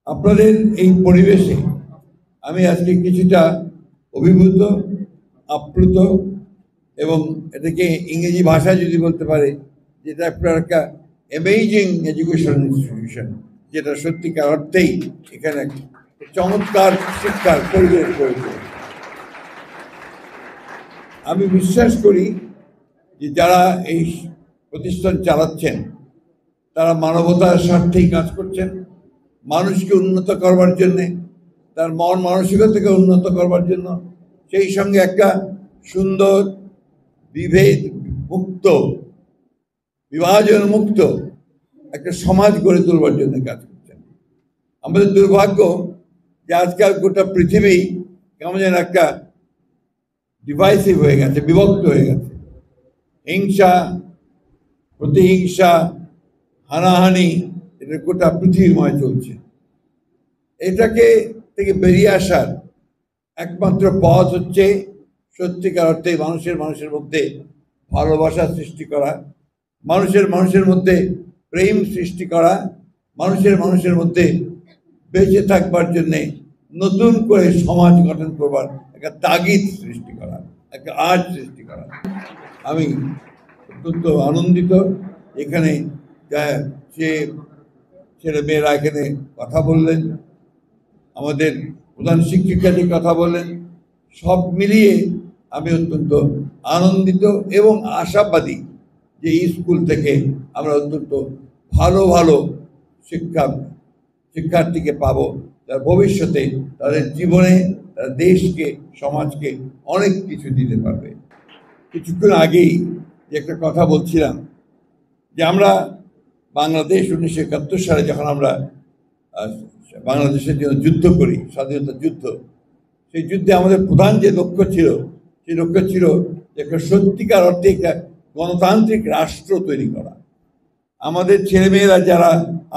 আপনাদের এই পরিবেশে আমি আজকে কিছুটা অভিভূত, আপ্লুত এবং এটাকে ইংরেজি ভাষায় যদি বলতে পারে যেটা একটা অ্যামেজিং এডুকেশন ইনস্টিটিউশন, যেটা সত্যিকার অর্থেই এখানে চমৎকার শিক্ষার পরিবেশ রয়েছে। আমি বিশ্বাস করি যে যারা এই প্রতিষ্ঠান চালাচ্ছেন তারা মানবতার স্বার্থেই কাজ করছেন, মানুষকে উন্নত করবার জন্যে, তার মন মানসিকতাকে উন্নত করবার জন্য, সেই সঙ্গে একটা সুন্দর বিভেদ মুক্ত, বিভাজন মুক্ত একটা সমাজ গড়ে তোলবার জন্য কাজ করছেন। আমাদের দুর্ভাগ্য যে আজকাল গোটা পৃথিবী কেমন যেন একটা ডিভাইসিভ হয়ে গেছে, বিভক্ত হয়ে গেছে। হিংসা, প্রতিহিংসা, হানাহানি, এটা গোটা পৃথিবীময় চলছে। এটাকে থেকে বেরিয়ে আসার একমাত্র পথ হচ্ছে সত্যিকার অর্থে মানুষের মধ্যে ভালোবাসা সৃষ্টি করা, মানুষের মধ্যে প্রেম সৃষ্টি করা, মানুষের মধ্যে বেঁচে থাকবার জন্যে নতুন করে সমাজ গঠন করবার একটা তাগিদ সৃষ্টি করা, একটা আজ সৃষ্টি করা। আমি অত্যন্ত আনন্দিত এখানে যে ছেলে মেয়েরা এখানে কথা বললেন, আমাদের প্রধান শিক্ষিকাটি কথা বললেন, সব মিলিয়ে আমি অত্যন্ত আনন্দিত এবং আশাবাদী যে এই স্কুল থেকে আমরা অত্যন্ত ভালো ভালো শিক্ষার্থীকে পাবো, তার ভবিষ্যতে তাদের জীবনে তারা দেশকে, সমাজকে অনেক কিছু দিতে পারবে। কিছুক্ষণ আগেই যে একটা কথা বলছিলাম যে আমরা বাংলাদেশ 1971 সালে যখন আমরা বাংলাদেশের জন্য যুদ্ধ করি, স্বাধীনতা যুদ্ধ, সেই যুদ্ধে আমাদের প্রধান যে লক্ষ্য ছিল, সেই লক্ষ্য ছিল যে একটা সত্যিকার অর্থে একটা গণতান্ত্রিক রাষ্ট্র তৈরি করা। আমাদের ছেলেমেয়েরা যারা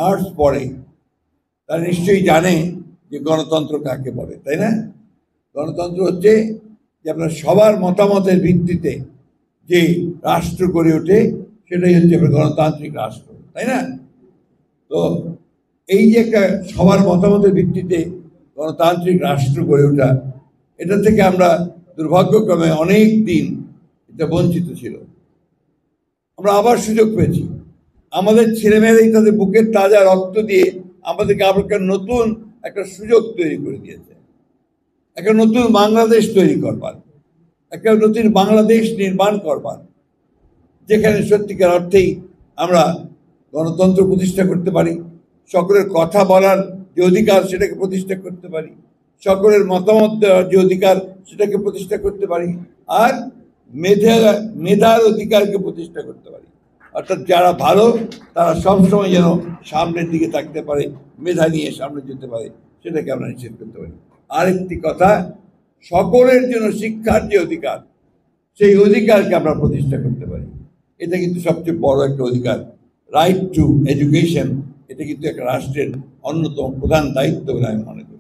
আর্টস পড়ে তারা নিশ্চয়ই জানে যে গণতন্ত্র কাকে বলে, তাই না? গণতন্ত্র হচ্ছে যে আপনার সবার মতামতের ভিত্তিতে যে রাষ্ট্র গড়ে ওঠে, সেটাই হচ্ছে গণতান্ত্রিক রাষ্ট্র, তাই না? তো এই যে একটা সবার মতামতের ভিত্তিতে গণতান্ত্রিক রাষ্ট্র গড়ে ওঠা, এটা থেকে আমরা দুর্ভাগ্যক্রমে অনেক দিন এটা বঞ্চিত ছিল। আমরা আবার সুযোগ পেয়েছি, আমাদের ছেলেমেয়েরাই তাদের বুকের তাজা রক্ত দিয়ে আমাদেরকে আবার নতুন একটা সুযোগ তৈরি করে দিয়েছে, একটা নতুন বাংলাদেশ তৈরি করবার, একটা নতুন বাংলাদেশ নির্মাণ করবার, যেখানে সত্যিকার অর্থেই আমরা গণতন্ত্র প্রতিষ্ঠা করতে পারি, সকলের কথা বলার যে অধিকার সেটাকে প্রতিষ্ঠা করতে পারি, সকলের মতামত দেওয়ার যে অধিকার সেটাকে প্রতিষ্ঠা করতে পারি, আর মেধার অধিকারকে প্রতিষ্ঠা করতে পারি। অর্থাৎ যারা ভালো তারা সবসময় যেন সামনের দিকে থাকতে পারে, মেধা নিয়ে সামনে যেতে পারে, সেটাকে আমরা নিশ্চিত করতে পারি। আরেকটি কথা, সকলের জন্য শিক্ষার যে অধিকার, সেই অধিকারকে আমরা প্রতিষ্ঠা করতে পারি। এটা কিন্তু সবচেয়ে বড় একটা অধিকার। রাইট টু এডুকেশন, এটা কিন্তু একটা রাষ্ট্রের অন্যতম প্রধান দায়িত্ব বলে আমি মনে করি।